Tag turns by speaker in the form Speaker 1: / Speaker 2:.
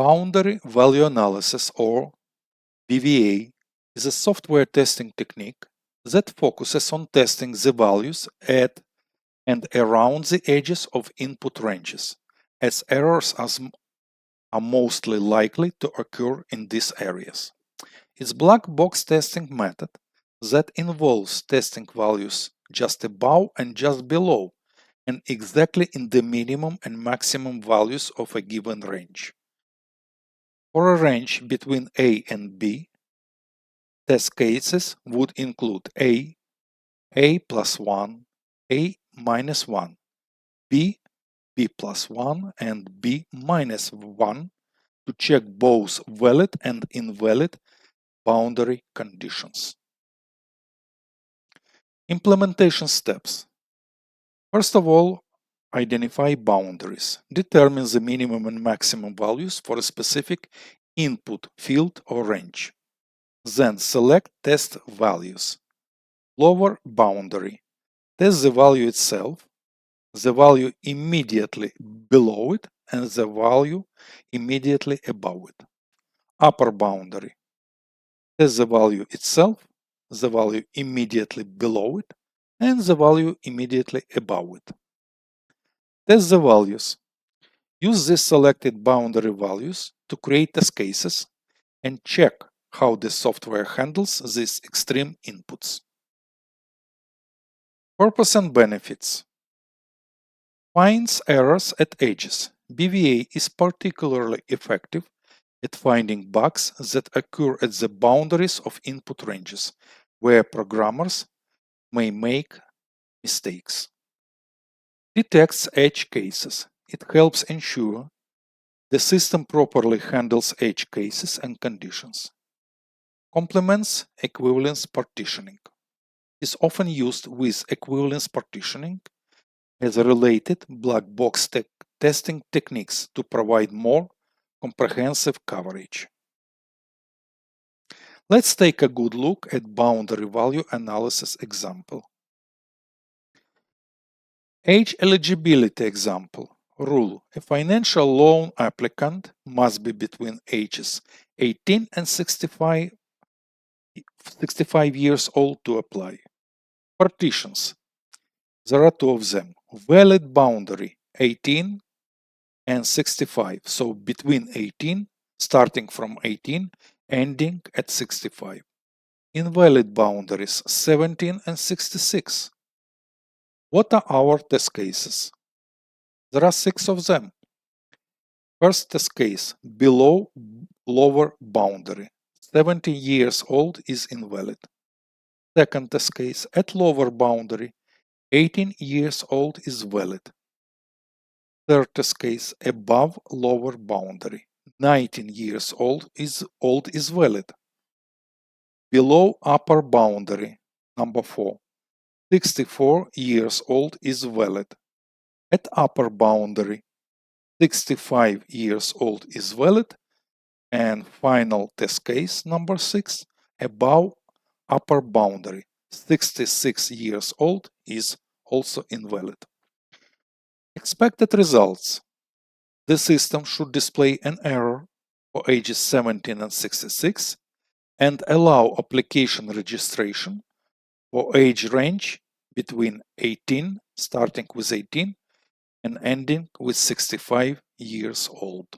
Speaker 1: Boundary value analysis, or BVA, is a software testing technique that focuses on testing the values at and around the edges of input ranges, as errors are mostly likely to occur in these areas. It's a black box testing method that involves testing values just above and just below, and exactly in the minimum and maximum values of a given range. For a range between A and B, test cases would include A plus 1, A minus 1, B plus 1, and B minus 1 to check both valid and invalid boundary conditions. Implementation steps. First of all, identify boundaries. Determine the minimum and maximum values for a specific input field or range. Then select test values. Lower boundary. Test the value itself, the value immediately below it, and the value immediately above it. Upper boundary. Test the value itself, the value immediately below it, and the value immediately above it. Test the values. Use these selected boundary values to create test cases and check how the software handles these extreme inputs. Purpose and benefits. Finds errors at edges. BVA is particularly effective at finding bugs that occur at the boundaries of input ranges, where programmers may make mistakes. Detects edge cases. It helps ensure the system properly handles edge cases and conditions. Complements equivalence partitioning. Is often used with equivalence partitioning as related black box testing techniques to provide more comprehensive coverage. Let's take a good look at boundary value analysis example. Age eligibility example. Rule: a financial loan applicant must be between ages 18 and 65 years old to apply. Partitions. There are two of them. Valid boundary 18 and 65. So between 18, starting from 18, ending at 65. Invalid boundaries 17 and 66. What are our test cases? There are 6 of them. First test case, below lower boundary. 70 years old is invalid. Second test case, at lower boundary. 18 years old is valid. Third test case, above lower boundary. 19 years old is valid. Below upper boundary, number 4. 64 years old is valid. At upper boundary, 65 years old is valid. And final test case, number 6, above upper boundary, 66 years old is also invalid. Expected results. The system should display an error for ages 17 and 66 and allow application registration for age range between 18, starting with 18, and ending with 65 years old.